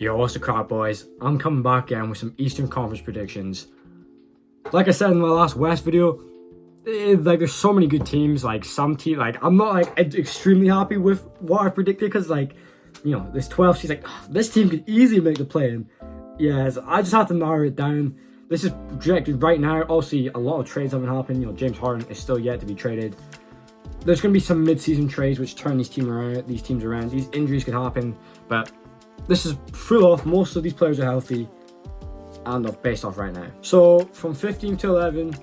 Yo, what's the crap, boys? I'm coming back again with some Eastern Conference predictions. Like I said in my last West video, there's so many good teams. I'm not extremely happy with what I predicted because this 12 she's this team could easily make the play-in. Yes, I just had to narrow it down. This is projected right now. Obviously, a lot of trades haven't happened. James Harden is still yet to be traded. There's going to be some mid-season trades which turn these teams around. These injuries could happen, but this is full off. Most of these players are healthy and based off right now. So from 15 to 11,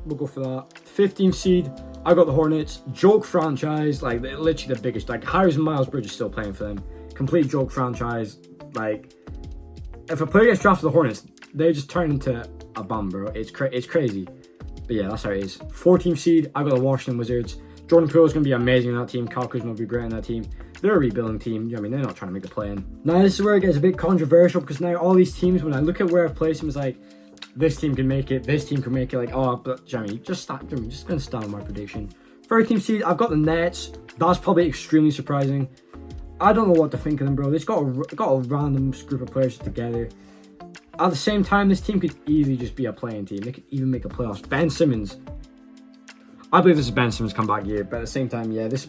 we'll go for that. 15th seed, I got the Hornets. Joke franchise, literally the biggest. Harris and Miles Bridges still playing for them. Complete joke franchise. If a player gets drafted to the Hornets, they just turn into a bum, bro. It's crazy. But yeah, that's how it is. 14th seed, I got the Washington Wizards. Jordan Poole is going to be amazing in that team. Kyle Kuzma will be great in that team. They're a rebuilding team. They're not trying to make the play-in. Now, this is where it gets a bit controversial because now all these teams, when I look at where I've placed them, it's this team can make it, this team can make it. But Jeremy, just going to stand on my prediction. 13th seed, I've got the Nets. That's probably extremely surprising. I don't know what to think of them, bro. They've got a random group of players together. At the same time, this team could easily just be a playing team. They could even make a playoffs. Ben Simmons. I believe this is Ben Simmons' comeback year, but at the same time, yeah, this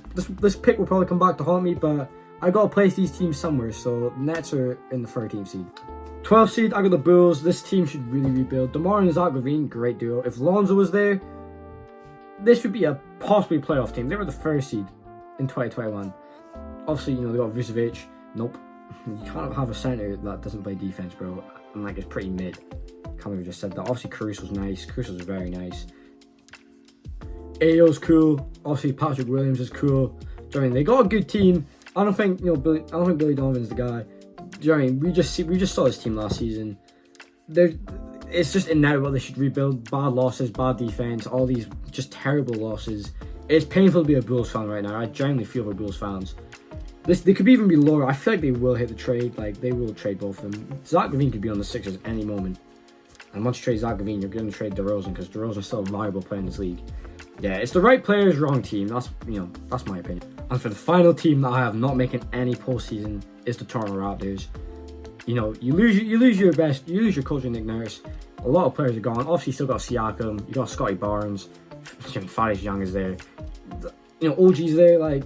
pick will probably come back to haunt me, but I gotta place these teams somewhere, so Nets are in the 13th seed. 12th seed, I got the Bulls. This team should really rebuild. DeMar and Zach LaVine, great duo. If Lonzo was there, this would be a possibly playoff team. They were the first seed in 2021. Obviously, they got Vucevic. Nope. You can't have a center that doesn't play defense, bro. And it's pretty mid. Can't believe I just said that. Obviously, Caruso's nice. Caruso's very nice. Ayo's cool. Obviously, Patrick Williams is cool. Do you know what I mean? They got a good team. I don't think Billy Donovan's the guy. Do you know what I mean? We just saw this team last season. It's just inevitable they should rebuild. Bad losses, bad defense, all these just terrible losses. It's painful to be a Bulls fan right now. I genuinely feel for Bulls fans. They could even be lower. I feel like they will hit the trade. They will trade both of them. Zach LaVine could be on the Sixers any moment. And once you trade Zach LaVine, you're going to trade DeRozan because DeRozan's still a viable player in this league. Yeah, it's the right players, wrong team. That's my opinion. And for the final team that I have not making any postseason is the Toronto Raptors. You lose your coach Nick Nurse. A lot of players are gone. Obviously, you still got Siakam. You got Scotty Barnes. Thaddeus Young is there. OG's there.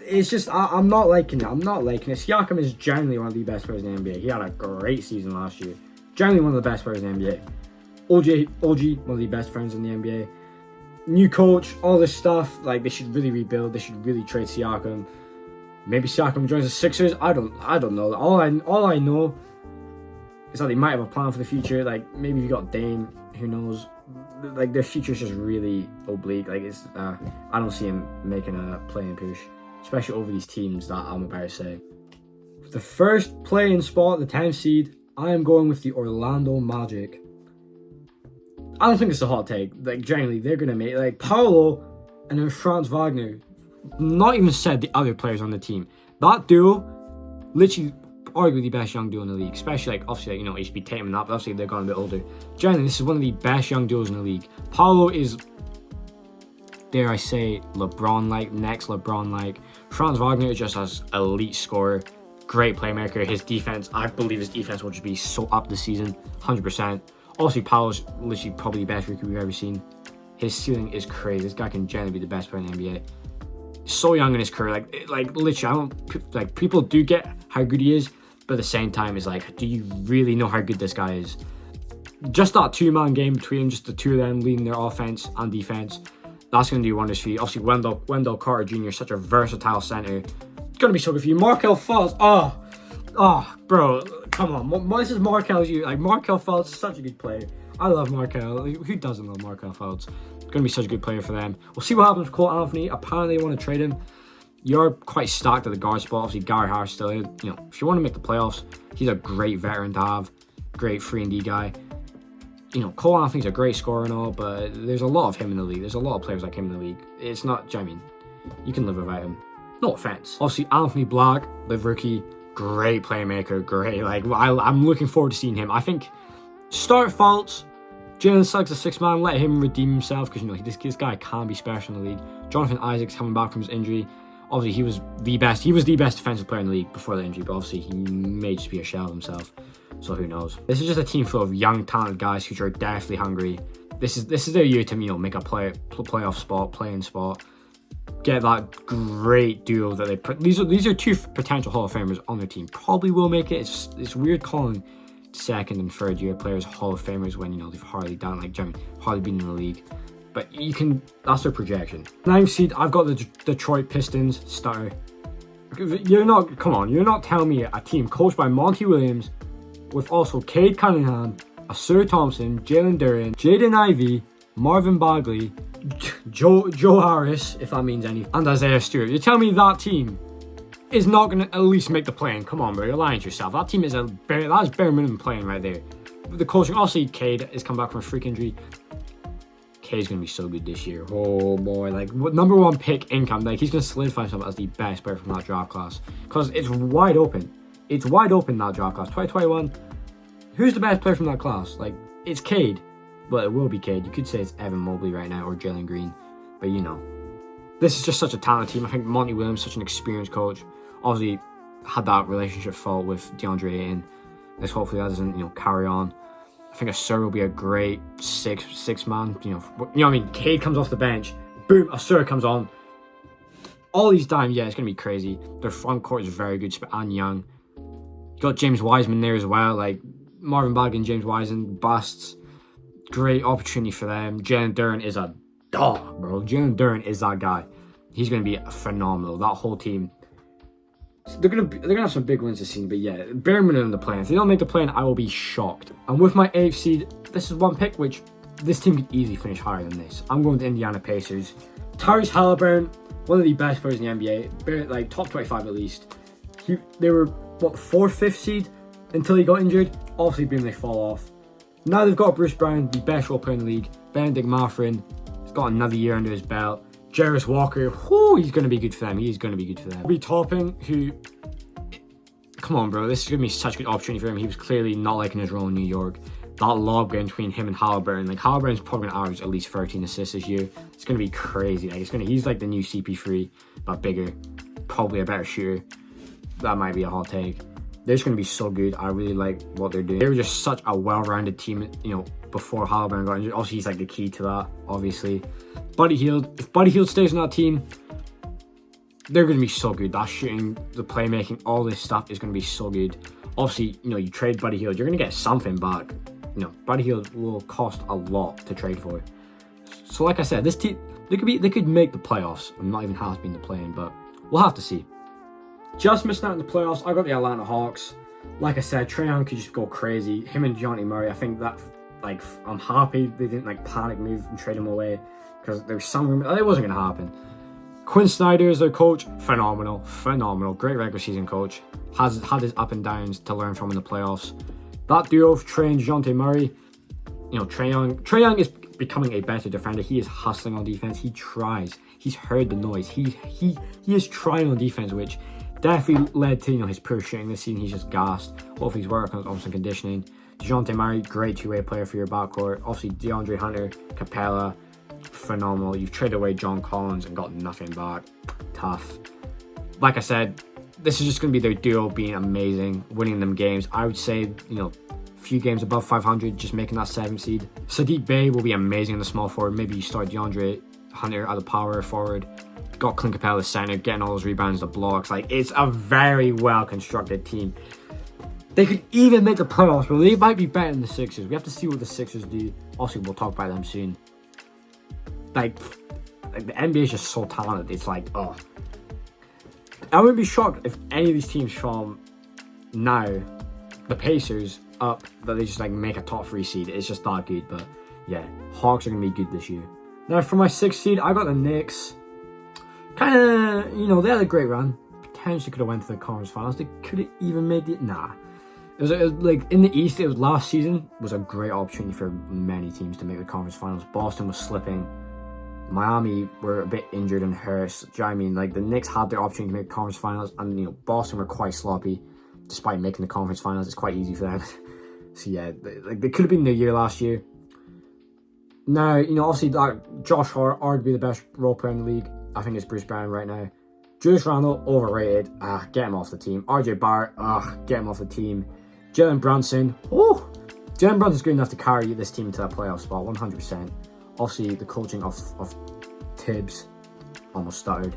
It's just I'm not liking it. Siakam is generally one of the best players in the NBA. He had a great season last year. Generally one of the best players in the NBA. OG, one of the best friends in the NBA. New coach, all this stuff. They should really rebuild. They should really trade Siakam. Maybe Siakam joins the Sixers. I don't know. All I know is that they might have a plan for the future. Maybe you got Dame. Who knows? Their future's just really oblique. I don't see him making a play-in push, especially over these teams that I'm about to say. For the first play-in spot, the 10th seed, I am going with the Orlando Magic. I don't think it's a hot take. Generally, they're going to make... Paolo and then Franz Wagner. Not even said the other players on the team. That duo, literally, arguably the best young duo in the league. Especially, obviously, HB Tatum and that, but obviously they're gone a bit older. Generally, this is one of the best young duos in the league. Paolo is, dare I say, LeBron-like, next LeBron-like. Franz Wagner is just as elite scorer. Great playmaker. His defense, I believe his defense will just be so up this season. 100%. Obviously, Paolo's literally probably the best rookie we've ever seen. His ceiling is crazy. This guy can generally be the best player in the NBA. So young in his career. Literally, people do get how good he is, but at the same time, it's do you really know how good this guy is? Just that two-man game between just the two of them leading their offense and defense, that's going to do wonders for you. Obviously, Wendell Carter Jr. is such a versatile center. It's going to be so good for you. Markelle Fultz. Oh, bro. Come on, this is Markelle's year. Markelle Fultz is such a good player. I love Markelle. Who doesn't love Markelle Fultz? Going to be such a good player for them. We'll see what happens with Cole Anthony. Apparently, they want to trade him. You're quite stacked at the guard spot. Obviously, Gary Harris still here. If you want to make the playoffs, he's a great veteran to have. Great 3-and-D guy. Cole Anthony's a great scorer and all, but there's a lot of him in the league. There's a lot of players like him in the league. It's not, you can live without him. No offense. Obviously, Anthony Black, the rookie, great playmaker, great. I'm looking forward to seeing him. I think start Fultz, Jalen Suggs, a 6-man, let him redeem himself because this guy can be special in the league. Jonathan Isaac's coming back from his injury. Obviously, he was the best. He was the best defensive player in the league before the injury, but obviously he may just be a shell of himself. So who knows? This is just a team full of young, talented guys who are definitely hungry. This is their year to make a playoff spot, playing spot, get that great duo that they put. These are two potential Hall of Famers on their team. Probably will make it. It's weird calling second and third year players Hall of Famers when they've hardly done hardly been in the league. But that's their projection. 9th seed, I've got the Detroit Pistons starter. You're not telling me a team coached by Monty Williams with also Cade Cunningham, Asur Thompson, Jalen Duren, Jaden Ivey, Marvin Bagley, Joe Harris, if that means anything, and Isaiah Stewart. You're telling me that team is not going to at least make the play-in? Come on, bro, you're lying to yourself. That team is bare minimum playing right there. The coaching, obviously, Cade is coming back from a freak injury. Cade's going to be so good this year. Oh boy, number one pick income, he's going to solidify himself as the best player from that draft class because it's wide open. It's wide open, that draft class. 2021. Who's the best player from that class? It's Cade. Well, it will be Cade. You could say it's Evan Mobley right now or Jalen Green. But this is just such a talented team. I think Monty Williams, such an experienced coach, obviously had that relationship fault with DeAndre Ayton. Let's hopefully that doesn't, carry on. I think Asur will be a great six man. Cade comes off the bench. Boom, Asur comes on. All these times, it's going to be crazy. Their front court is very good and young. You got James Wiseman there as well. Marvin Bagley and James Wiseman, busts. Great opportunity for them. Jalen Duren is a dog, bro. Jalen Duren is that guy. He's going to be phenomenal. That whole team. They're gonna have some big wins this season, but bare minimum the play-in. If they don't make the play-in, I will be shocked. And with my 8th seed, this is one pick which this team could easily finish higher than this. I'm going to Indiana Pacers. Tyrese Halliburton, one of the best players in the NBA, top 25 at least. They were 4th, 5th seed until he got injured. Obviously, boom, they fall off. Now they've got Bruce Brown, the best role player in the league. Benedict Mathurin, he's got another year under his belt. Jarris Walker, he's going to be good for them. He's going to be good for them. Obi Toppin, come on, bro, this is going to be such a good opportunity for him. He was clearly not liking his role in New York. That lob game between him and Halliburton, Halliburton's probably going to average at least 13 assists this year. It's going to be crazy. He's like the new CP3, but bigger, probably a better shooter. That might be a hot take. They're just going to be so good. I really like what they're doing. They were just such a well-rounded team, before Halliburton got injured. Obviously, he's the key to that, obviously. Buddy Hield, if Buddy Hield stays on that team, they're going to be so good. That shooting, the playmaking, all this stuff is going to be so good. Obviously, you trade Buddy Hield, you're going to get something back. Buddy Hield will cost a lot to trade for. So like I said, this team, they could make the playoffs. I'm not even half being the play-in, but we'll have to see. Just missing out in the playoffs, I got the Atlanta Hawks. Like I said, Trae Young could just go crazy. Him and DeJounte Murray, I think that, I'm happy they didn't panic move and trade him away because there's some rumor it wasn't going to happen. Quinn Snyder is their coach. Phenomenal. Great regular season coach. Has had his up and downs to learn from in the playoffs. That duo of Trae and DeJounte Murray, Trae Young is becoming a better defender. He is hustling on defense. He tries. He's heard the noise. He is trying on defense, which definitely led to his poor shooting this season. He's just gassed. Hopefully he's working on some conditioning. DeJounte Murray, great two-way player for your backcourt. Obviously DeAndre Hunter, Capella, phenomenal. You've traded away John Collins and got nothing back. Tough. Like I said, this is just going to be their duo being amazing, winning them games. I would say, a few games above 500, just making that 7th seed. Sadiq Bey will be amazing in the small forward. Maybe you start DeAndre Hunter at the power forward. Got Clint Capella center, getting all those rebounds, the blocks. It's a very well-constructed team. They could even make the playoffs, but they might be better than the Sixers. We have to see what the Sixers do. Also, we'll talk about them soon. The NBA is just so talented. It's I wouldn't be shocked if any of these teams from now, the Pacers, up, that they just make a top 3 seed. It's just that good. But yeah, Hawks are going to be good this year. Now, for my 6th seed, I got the Knicks. Kind of, they had a great run. Potentially could have went to the conference finals. They could have even made it. Nah. It was in the East, last season was a great opportunity for many teams to make the conference finals. Boston was slipping. Miami were a bit injured and hurt. Do you know what I mean? The Knicks had their opportunity to make the conference finals, and Boston were quite sloppy. Despite making the conference finals, it's quite easy for them. So yeah, they could have been their year last year. Now, obviously Josh Hart, arguably the best role player in the league. I think it's Bruce Brown right now. Julius Randle, overrated. Get him off the team. RJ Barrett, get him off the team. Jalen Brunson, Jalen Brunson's good enough to carry this team to that playoff spot, 100%. Obviously, the coaching of Tibbs almost stuttered.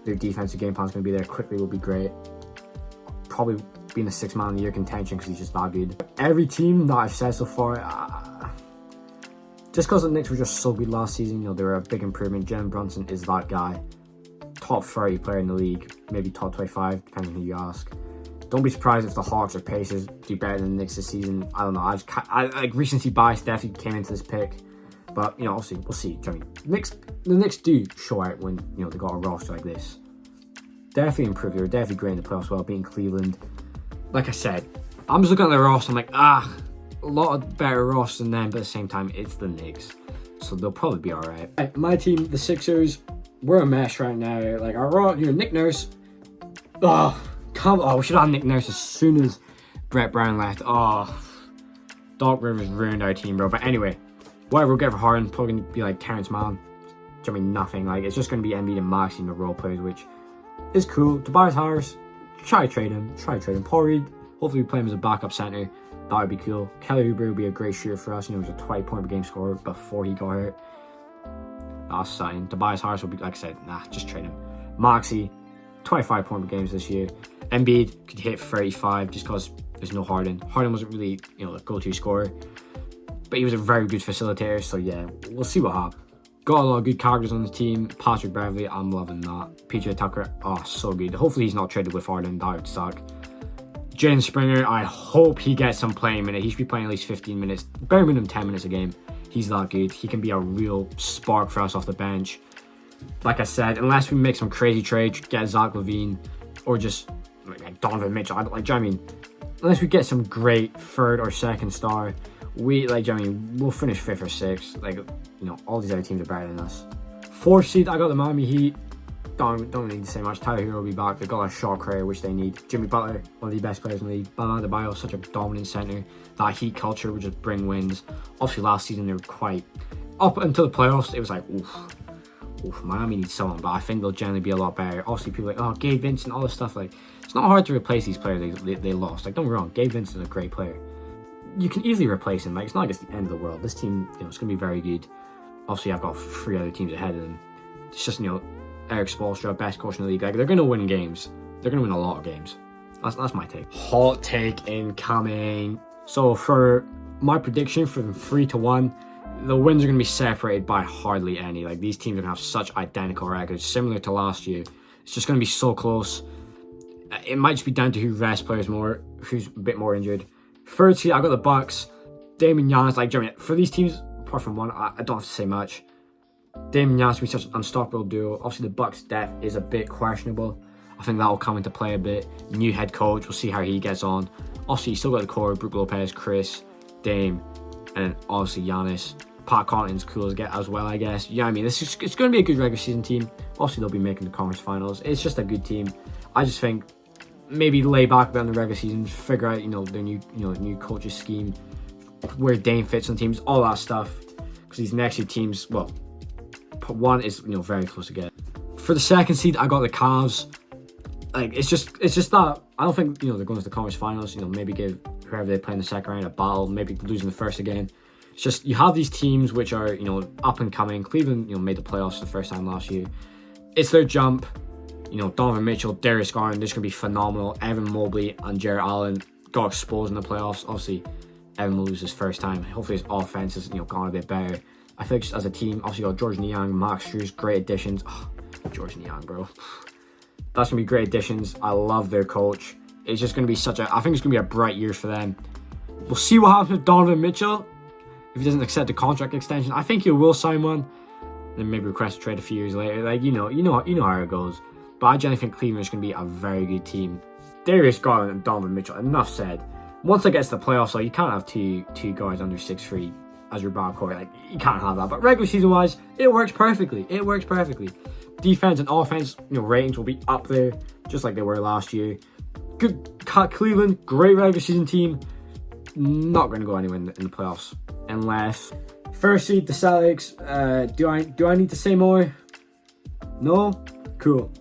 Their defensive game plan's going to be there. Quickly will be great. Probably being a 6 man of the year contention because he's just that good. Every team that I've said so far, just because the Knicks were just so good last season, they were a big improvement. Jalen Brunson is that guy. Top 30 player in the league, maybe top 25, depending on who you ask. Don't be surprised if the Hawks or Pacers do better than the Knicks this season. I don't know. I like recency bias definitely came into this pick, but obviously we'll see. I mean, the Knicks do show out when they got a roster like this. Definitely improved. They were definitely great in the playoffs, well, beating Cleveland. Like I said, I'm just looking at the roster. I'm like, a lot of better roster than them, but at the same time, it's the Knicks, so they'll probably be all right. My team, the Sixers, we're a mess right now. Like our Nick Nurse. We should have Nick Nurse as soon as Brett Brown left. Doc Rivers ruined our team, bro. But anyway, whatever we'll get for Harden, probably gonna be like Terrence Mann. Nothing. Like it's just gonna be Embiid and Maxey in the role players, which is cool. Tobias Harris, try to trade him. Paul Reed, hopefully we play him as a backup center. That would be cool. Kelly Oubre would be a great shooter for us. He was a 20-point per game scorer before he got hurt. That's something. Tobias Harris will be, like I said, just trade him. Maxey, 25-point per games this year. Embiid could hit 35 just because there's no Harden. Harden wasn't really, the go-to scorer, but he was a very good facilitator. So yeah, we'll see what happens. Got a lot of good characters on the team. Patrick Beverley, I'm loving that. PJ Tucker, so good. Hopefully he's not traded with Harden. That would suck. Jalen Springer, I hope he gets some playing minutes. He should be playing at least 15 minutes, bare minimum 10 minutes a game. He's that good. He can be a real spark for us off the bench. Like I said, unless we make some crazy trade, get Zach LaVine, or just like Donovan Mitchell. Unless we get some great third or second star, we'll finish 5th or 6th. All these other teams are better than us. 4th seed, I got the Miami Heat. Don't need to say much. Tyler Hero will be back. They've got a shot career, which they need. Jimmy Butler, one of the best players in the league. Bam Adebayo, such a dominant center. That Heat culture would just bring wins. Obviously, last season they were quite up until the playoffs. It was like, Miami needs someone, but I think they'll generally be a lot better. Obviously, people are like, Gabe Vincent, all this stuff. Like, it's not hard to replace these players they lost. Like, don't get me wrong, Gabe Vincent is a great player. You can easily replace him. Like, it's not like it's the end of the world. This team, it's going to be very good. Obviously, I've got 3 other teams ahead of them. It's just, Eric Spoelstra, best coach in the league. Like, they're going to win games. They're going to win a lot of games. That's my take. Hot take incoming. So for my prediction from 3-1, the wins are going to be separated by hardly any. Like, these teams are going to have such identical records, similar to last year. It's just going to be so close. It might just be down to who rests players more, who's a bit more injured. 3rd seed, I got the Bucks. Damian Giannis, for these teams, apart from one, I don't have to say much. Damian Giannis will be such an unstoppable duo. Obviously, the Bucks' depth is a bit questionable. I think that will come into play a bit. New head coach, we'll see how he gets on. Obviously, you still got the core: Brook Lopez, Chris, Dame, and obviously Giannis. Pat Connaughton's cool as well, I guess. It's going to be a good regular season team. Obviously, they'll be making the conference finals. It's just a good team. I just think maybe lay back down the regular season, figure out their new coach's scheme, where Dame fits on teams, all that stuff. Because these next 2 teams, one is very close to get. For the 2nd seed, I got the Cavs. Like, it's just that I don't think they're going to the conference finals. Maybe give whoever they play in the 2nd round a battle. Maybe losing the first again. It's just you have these teams which are up and coming. Cleveland made the playoffs the first time last year. It's their jump. Donovan Mitchell, Darius Garland, this is going to be phenomenal. Evan Mobley and Jarrett Allen got exposed in the playoffs. Obviously, Evan Mobley's his first time. Hopefully his offense has gone a bit better. I think just as a team, obviously you got George Niang, Max Strus, great additions. George Niang, bro. That's going to be great additions. I love their coach. It's just going to be I think it's going to be a bright year for them. We'll see what happens with Donovan Mitchell. If he doesn't accept a contract extension, I think he will sign one. Then maybe request a trade a few years later. Like, you know how it goes. But I generally think Cleveland is going to be a very good team. Darius Garland and Donovan Mitchell, enough said. Once it gets to the playoffs, you can't have two guys under 6'3" as your backcourt. Like, you can't have that. But regular season wise, it works perfectly. Defense and offense, ratings will be up there, just like they were last year. Good Cleveland, great regular season team. Not going to go anywhere in the playoffs unless 1st seed the Celtics. Do I need to say more? No? Cool.